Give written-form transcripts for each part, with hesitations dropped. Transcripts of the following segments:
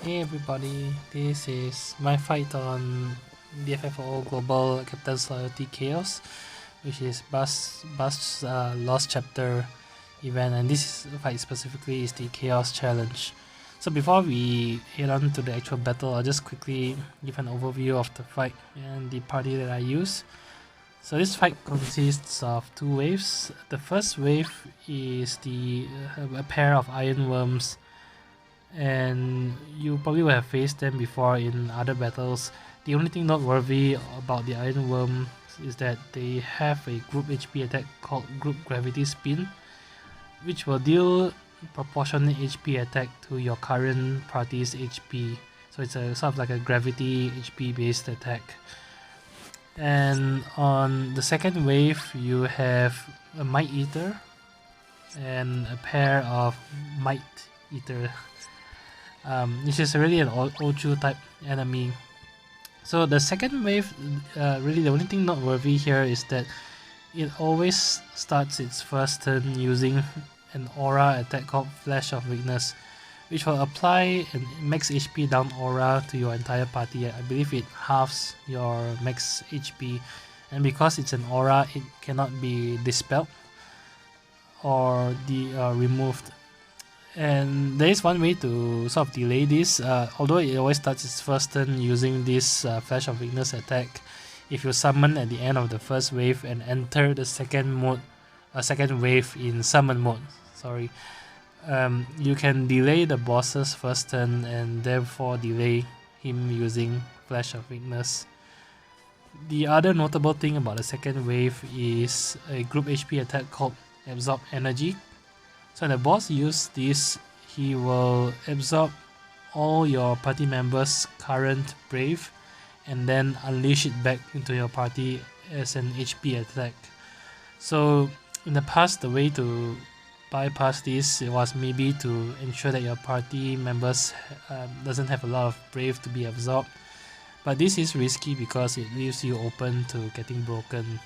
Hey everybody, this is my fight on DFFOO Global Captain's Loyalty Chaos, which is Basch's Lost Chapter event, and this fight specifically is the Chaos Challenge. So before we head on to the actual battle, I'll just quickly give an overview of the fight and the party that I use. So this fight consists of two waves. The first wave is a pair of iron worms, and you probably will have faced them before in other battles. The only thing noteworthy about the iron worm is that they have a group HP attack called Group Gravity Spin, which will deal proportionate HP attack to your current party's HP. So it's a sort of like a gravity HP based attack. And on the second wave, you have a Might Eater and a pair of Might Eater, which is really an Ochu type enemy. So the second wave, really the only thing noteworthy here is that it always starts its first turn using an aura attack called Flash of Weakness, which will apply a max HP down aura to your entire party. I believe it halves your max HP, and because it's an aura, it cannot be dispelled or removed. And there is one way to sort of delay this, although it always starts its first turn using this Flash of Weakness attack. If you summon at the end of the first wave and enter the second wave in summon mode, you can delay the boss's first turn and therefore delay him using Flash of Weakness. The other notable thing about the second wave is a group HP attack called Absorb Energy. So when the boss uses this, he will absorb all your party members' current brave and then unleash it back into your party as an HP attack. So in the past, the way to bypass this was maybe to ensure that your party members doesn't have a lot of brave to be absorbed, but this is risky because it leaves you open to getting broken.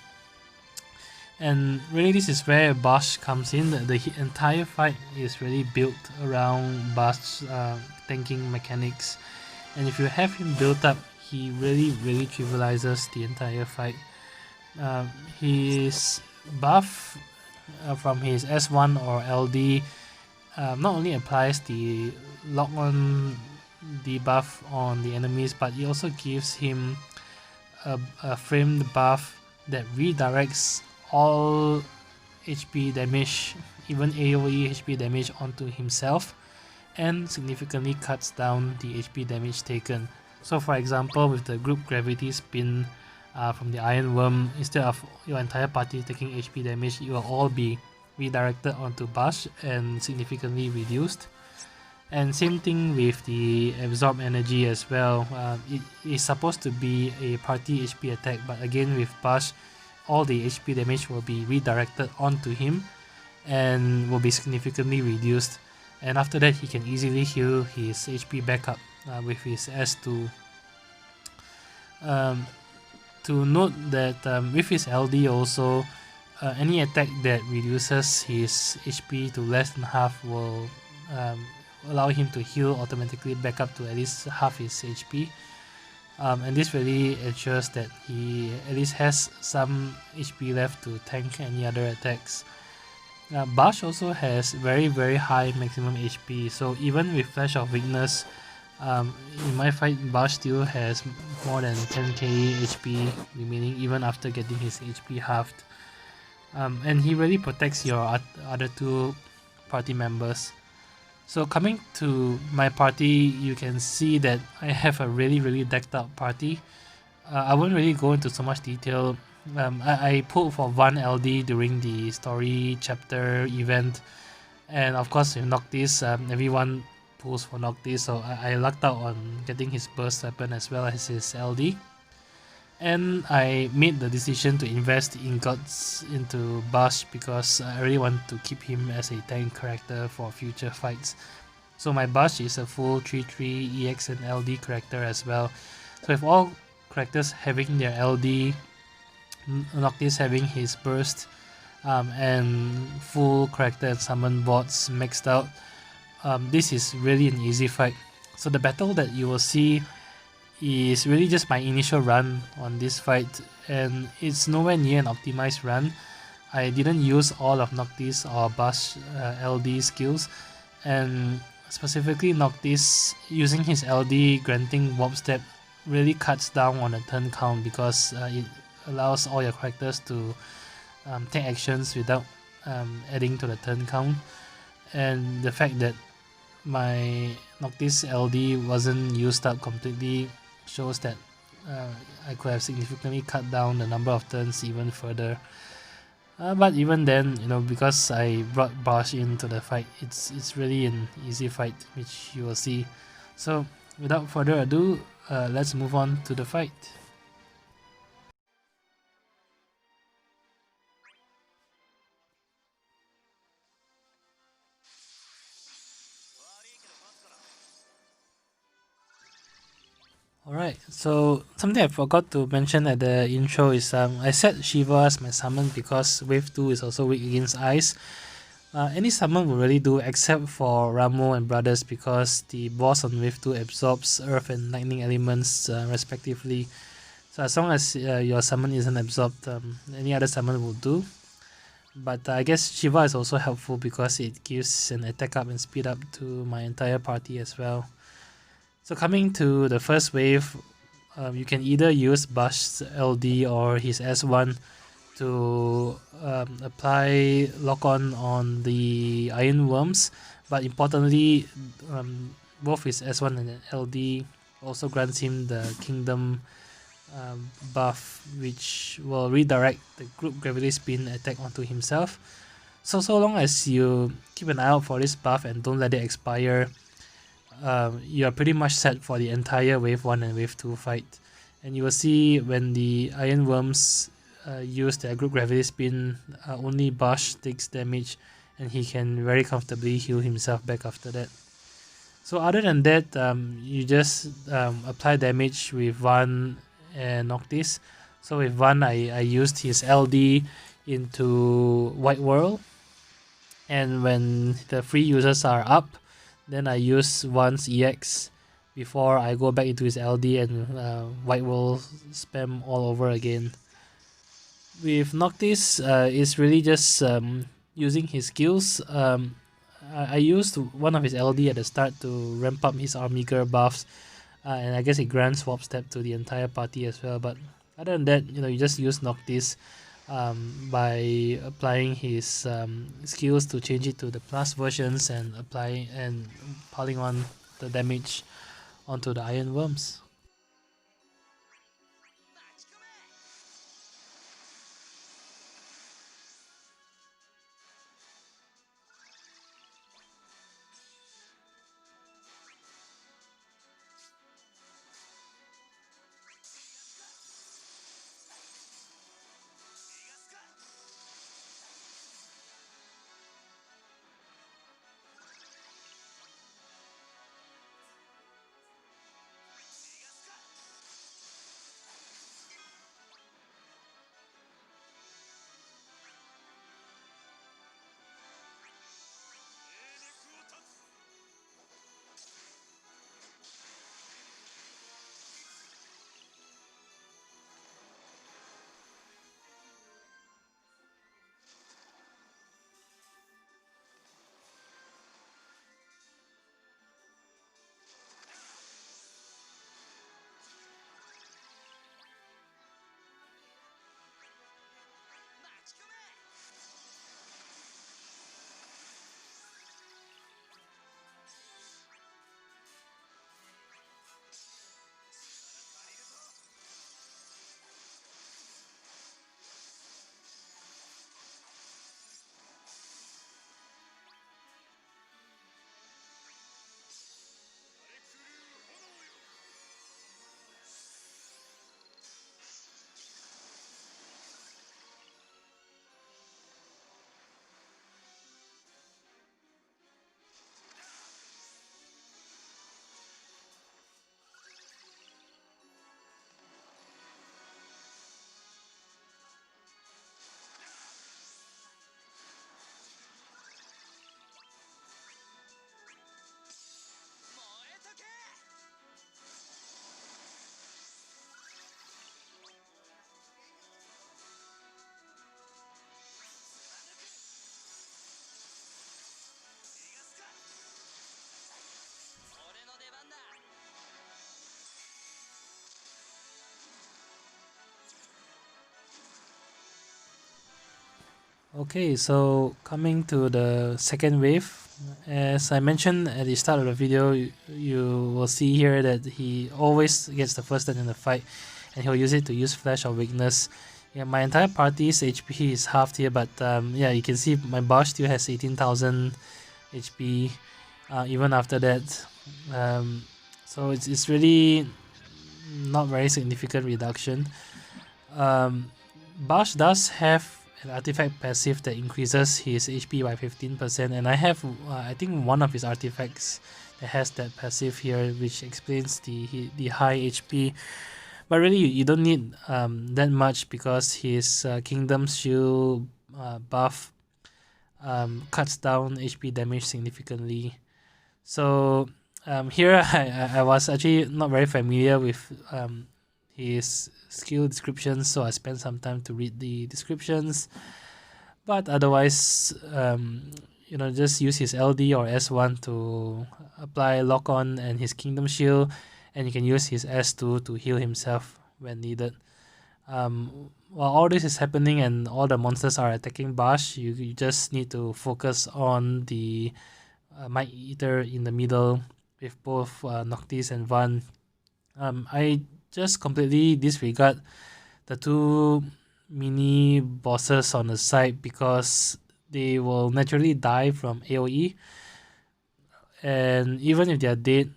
And really, this is where Basch comes in. The entire fight is really built around Basch's tanking mechanics, and if you have him built up, he really trivializes the entire fight. His buff from his S1 or LD not only applies the lock-on debuff on the enemies, but it also gives him a framed buff that redirects all HP damage, even AoE HP damage, onto himself, and significantly cuts down the HP damage taken. So for example, with the group gravity spin from the Iron Worm, instead of your entire party taking HP damage, you will all be redirected onto Basch and significantly reduced. And same thing with the Absorb Energy as well. It is supposed to be a party HP attack, but again with Basch, all the HP damage will be redirected onto him and will be significantly reduced. And after that, he can easily heal his HP back up with his S2. To note that with his LD also, any attack that reduces his HP to less than half will allow him to heal automatically back up to at least half his HP. And this really ensures that he at least has some HP left to tank any other attacks. Basch also has very high maximum HP, so even with Flash of Weakness, in my fight, Basch still has more than 10k HP remaining even after getting his HP halved. And he really protects your other two party members. So coming to my party, you can see that I have a really decked out party. I won't really go into so much detail. I pulled for Vaan LD during the story chapter event, and of course with Noctis, everyone pulls for Noctis, so I lucked out on getting his burst weapon as well as his LD. And I made the decision to invest ingots into Basch because I really want to keep him as a tank character for future fights. So my Basch is a full 3-3 EX and LD character as well. So with all characters having their LD, Noctis having his burst, and full character and summon bots maxed out, this is really an easy fight. So the battle that you will see is really just my initial run on this fight, and it's nowhere near an optimized run. I didn't use all of Noctis or Basch LD skills, and specifically Noctis using his LD granting warp step really cuts down on the turn count because it allows all your characters to take actions without adding to the turn count. And the fact that my Noctis LD wasn't used up completely shows that I could have significantly cut down the number of turns even further. But even then, because I brought Basch into the fight, it's really an easy fight, which you will see. So without further ado, let's move on to the fight. Alright, so something I forgot to mention at the intro is I set Shiva as my summon because wave 2 is also weak against ice. Any summon will really do except for Ramo and Brothers because the boss on wave 2 absorbs earth and lightning elements respectively. So as long as your summon isn't absorbed, any other summon will do. But I guess Shiva is also helpful because it gives an attack up and speed up to my entire party as well. So coming to the first wave, you can either use Basch's LD or his S1 to apply lock-on the Iron Worms, but importantly, both his S1 and LD also grants him the Kingdom buff, which will redirect the group gravity spin attack onto himself. So long as you keep an eye out for this buff and don't let it expire, you are pretty much set for the entire wave 1 and wave 2 fight. And you will see when the Iron Worms use their group gravity spin, only Basch takes damage and he can very comfortably heal himself back after that. So other than that, you just apply damage with Vaan and Noctis. So with Vaan, I used his LD into White World, and when the free users are up, then I use Vaan's EX before I go back into his LD and White World spam all over again. With Noctis, it's really just using his skills. I used one of his LD at the start to ramp up his Army Girl buffs, and I guess it grants swap step to the entire party as well. But other than that, you just use Noctis by applying his skills to change it to the plus versions and applying and piling on the damage onto the Iron Worms. Okay, so coming to the second wave, as I mentioned at the start of the video, you will see here that he always gets the first turn in the fight, and he'll use it to use Flash or Weakness. Yeah, my entire party's HP is halved here, but yeah, you can see my Basch still has 18,000 HP even after that. So it's really not very significant reduction. Basch does have an artifact passive that increases his HP by 15%, and I have I think one of his artifacts that has that passive here, which explains the high HP. But really, you don't need that much because his Kingdom Shield buff cuts down HP damage significantly. So here I was actually not very familiar with his skill descriptions, so I spent some time to read the descriptions. But otherwise, just use his LD or S1 to apply lock on and his Kingdom Shield, and you can use his S2 to heal himself when needed. While all this is happening and all the monsters are attacking Basch, you just need to focus on the Might Eater in the middle with both Noctis and Vaan. I just completely disregard the two mini bosses on the side because they will naturally die from AoE, and even if they are dead,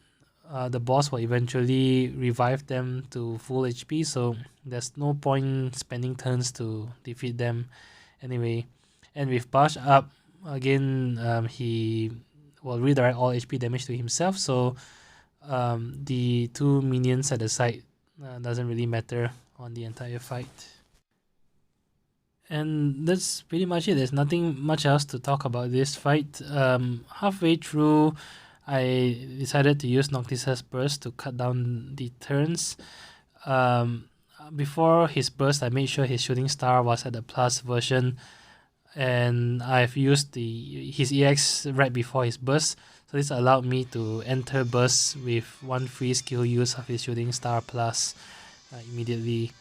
the boss will eventually revive them to full HP, so there's no point spending turns to defeat them anyway. And with Basch up, again, he will redirect all HP damage to himself, so the two minions at the side doesn't really matter on the entire fight. And that's pretty much it. There's nothing much else to talk about this fight. Halfway through, I decided to use Noctis' burst to cut down the turns. Before his burst, I made sure his shooting star was at the plus version, and I've used his EX right before his burst. So this allowed me to enter burst with one free skill use of his shooting star plus immediately.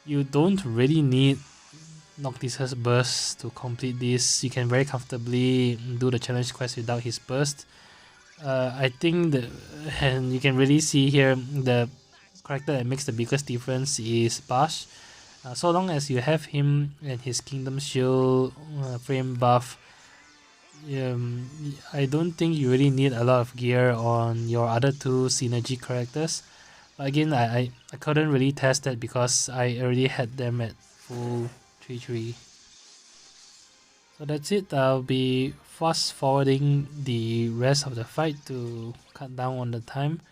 You don't really need Noctis' burst to complete this. You can very comfortably do the challenge quest without his burst. I think and you can really see here, the character that makes the biggest difference is Basch. So long as you have him and his Kingdom Shield frame buff, I don't think you really need a lot of gear on your other two synergy characters. But again, I couldn't really test that because I already had them at full 3-3. So that's it. I'll be fast forwarding the rest of the fight to cut down on the time.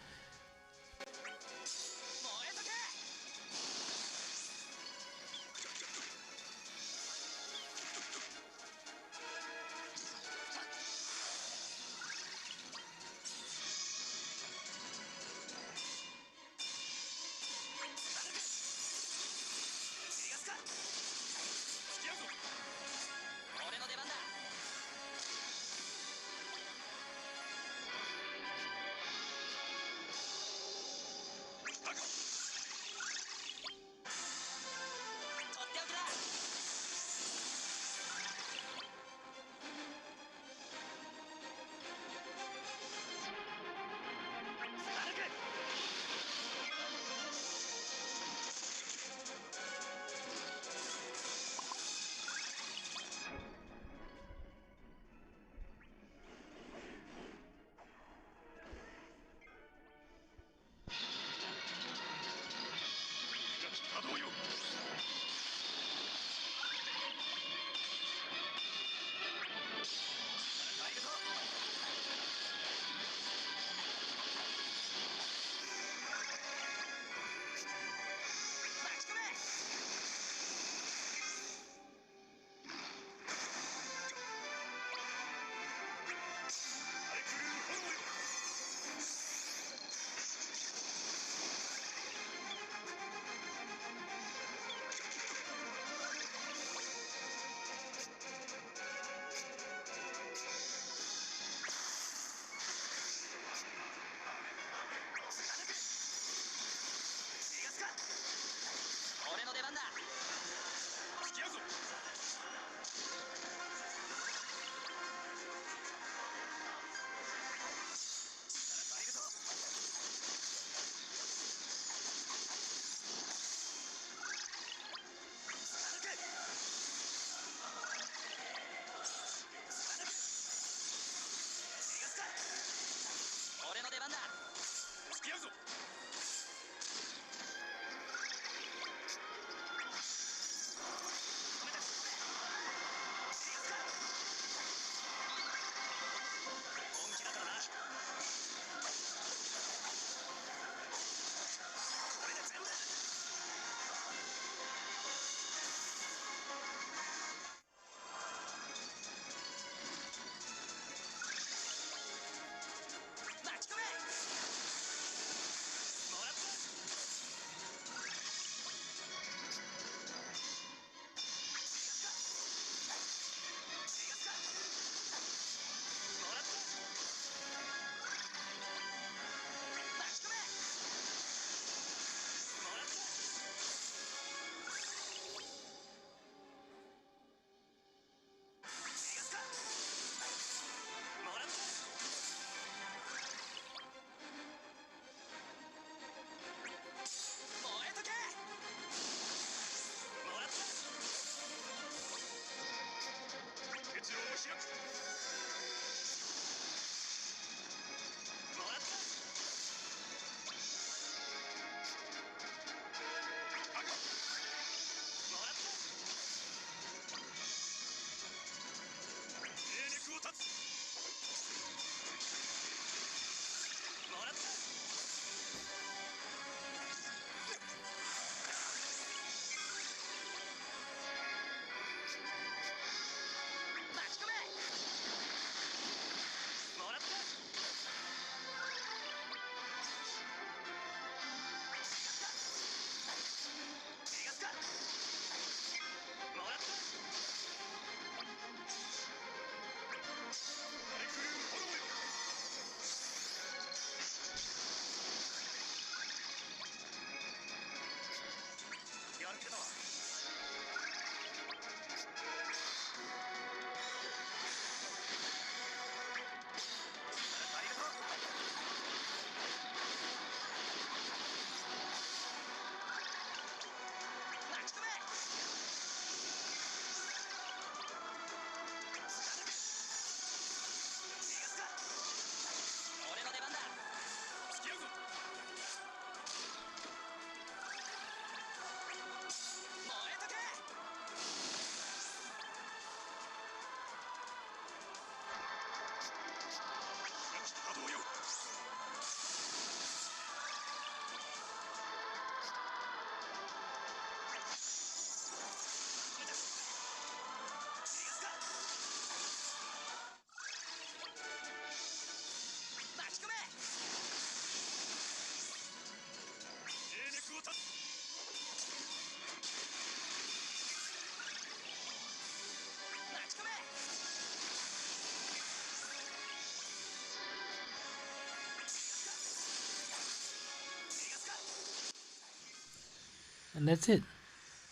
And that's it.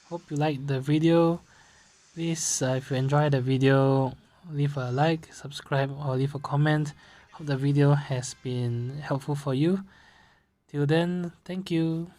Hope you liked the video. Please, if you enjoyed the video, leave a like, subscribe, or leave a comment. Hope the video has been helpful for you. Till then, thank you.